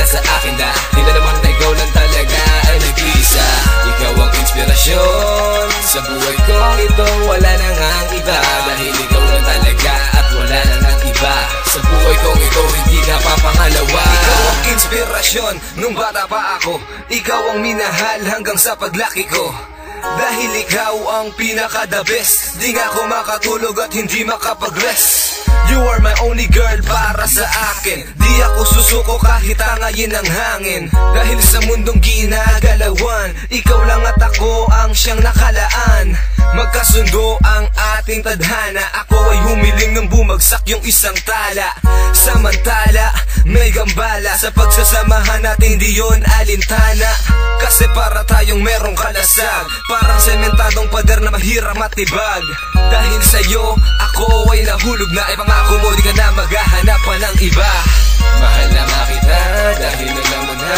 sa akin dahil alam na ikaw lang talaga ay nag-iisa. Ikaw ang inspirasyon sa buhay ko ito, wala na ngang iba. Dahil ikaw lang talaga at wala na ngang iba. Sa buhay kong ito hindi ka pa pangalawa. Ikaw ang inspirasyon nung bata pa ako. Ikaw ang minahal hanggang sa paglaki ko. Dahil ikaw ang pinaka-the best. Di nga ako makatulog at hindi makapag-rest. You are my only girl para sa akin. Di ako susuko kahit tangayin ang hangin. Dahil sa mundong ginagalawan, ikaw lang at ako ang siyang nakalaan. Magkasundo ang ating tadhana. Ako ay humiling nang bumagsak yung isang tala. Samantala, may gambala sa pagsasamahan natin, di yun alintana. Kasi para tayong merong kalasag, parang sementadong pader na mahirap matibag. Dahil sa'yo, ako ay nahulog na. Ay pangako mo, di ka na maghahanap pa ng iba. Mahal na kita dahil alam mo na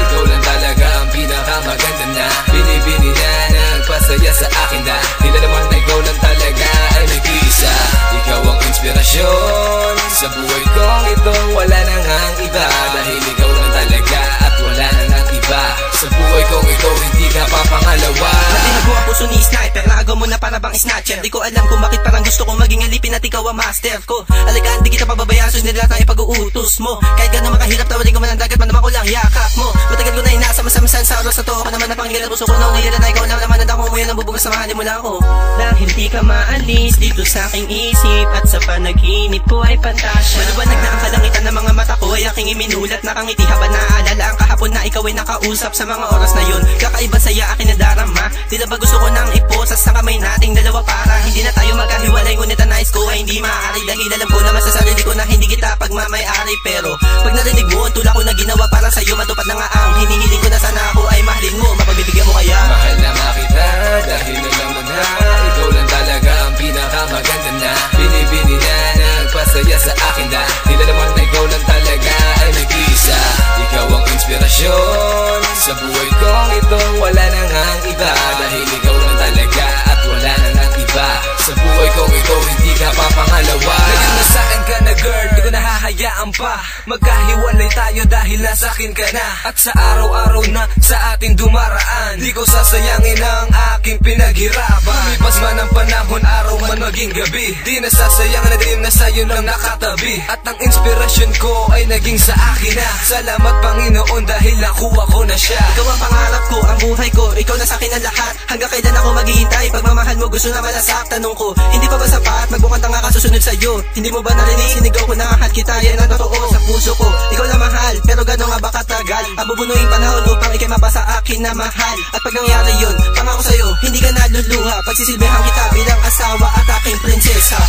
ikaw lang talaga ang pinakamaganda na. Binibini na nagpasaya sa akin dahil alam mo na ikaw lang talaga ay nag-iisa. Ikaw ang inspirasyon sa buhay kong ito, wala na ngang iba. Dahil ikaw lang talaga at wala na ngang iba. Sa buhay kong ito hindi ka pa pangalawa. Natinago ang puso ni sniper, naagaw mo na para bang snatcher. Di ko alam kung bakit parang gusto kong maging alipin at ikaw ang master ko. Alika, di kita pababayaan, sus nila tayo pag-uutos mo. Kahit gano'n makahirap, tawalin ko man ang dagat, man naman ko lang yakap mo. Matagal ko na inasama-samasan sa oras na to. Ako naman na panginggan ang puso ko na unila na ikaw lang naman. Nanda ko umuyan ng bubugas na mahalin mo lang ako. Dahil di ka maalis dito sa aking isip at sa panaginip ko ay pantasya. Maliwanag na ang kalangitan ng mga mata ko ay aking iminulat. Nakangiti habang naaalala ang kahapon na ikaw ay nakausap sa mga oras na yun. Kakaiba saya akin na darama. Tila ba gusto ko nang iposas sa kamay nating dalawa para hindi na tayo magkahiwalay. Ngunit ang nais ko ay hindi maaari dahil alam ko naman sa sarili ko na hindi kita pagmamayari. Pero pag narinig mo ang tulak ko na ginawa para sa'yo, matupad na nga ang hinihiling ko na sana ako ay mahalin mo. Mapagbibigyan mo kaya? Mahal na kita dahil alam mo na ikaw lang talaga ang pinakamaganda na. Binibini na nagpasaya sa akin dahil alam mo na ikaw lang talaga ay nag-iisa. Ikaw ang inspirasyon sa buhay kong ito, wala na ngang iba. Dahil ikaw lang talaga at wala na ngang iba. Sa buhay kong ito hindi ka pa pangalawa. Ngayon na sa'kin ka na girl, di ko nahahayaan pa. Magkahiwalay tayo dahil nasa akin ka na. At sa araw-araw na sa ating dumaraan, di ko sasayangin ang aking pinaghirapan. Lumipas man ang panahon, araw man maging gabi, di nasasayang na dream na sa'yo lang nakatabi. At ang inspirasyon ko ay naging sa akin na. Salamat Panginoon dahil nakuha ko na siya. Ikaw ang pangarap ko, ang buhay ko, ikaw na sa'kin ang lahat. Hanggang kailan ako maghihintay, pagmamahal mo gusto na malasak. Tanong ko, hindi pa ba sapat, magbukanta nga kasusunod sa'yo. Hindi mo ba narinig, sinigaw ko na mahal kita, yan ang totoo sa puso ko. Ikaw lang mahal, pero gano'n nga ba katagal? Ang bubunuing panahon upang ikay mapasa akin na mahal. At pag nangyari yun, pangako sa'yo, hindi ka naluluha. Pagsisilbihan kita bilang asawa at aking prinsesa.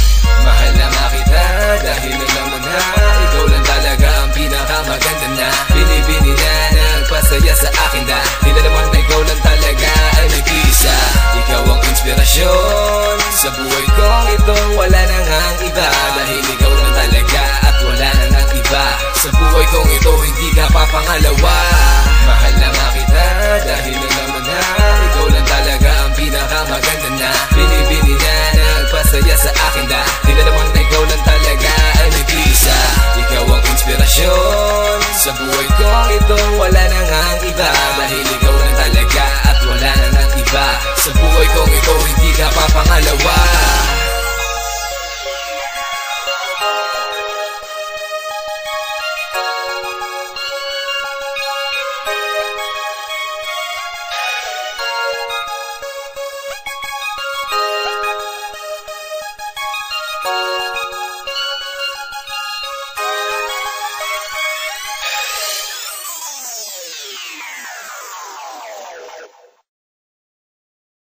Mahal na kita dahil alam mo na ikaw lang talaga ang pinakamaganda na. Binibini na nagpasaya sa akin dahil alam mo na ikaw lang talaga ay nag-iisa. Ikaw ang inspirasyon sa buhay kong ito, wala na ngang iba. Dahil ikaw lang talaga at wala na ngang iba. Sa buhay kong ito hindi ka pa pangalawa. Mahal na kita dahil alam mo na ikaw lang talaga ang pinakamaganda na. Binibini na nagpasaya sa akin dahil alam mo na ikaw lang talaga ay nag-iisa. Ikaw ang inspirasyon sa buhay kong ito, wala na ngang iba. Dahil ikaw lang talaga at wala na ngang iba. Sa buhay kong ito hindi ka pa pangalawa.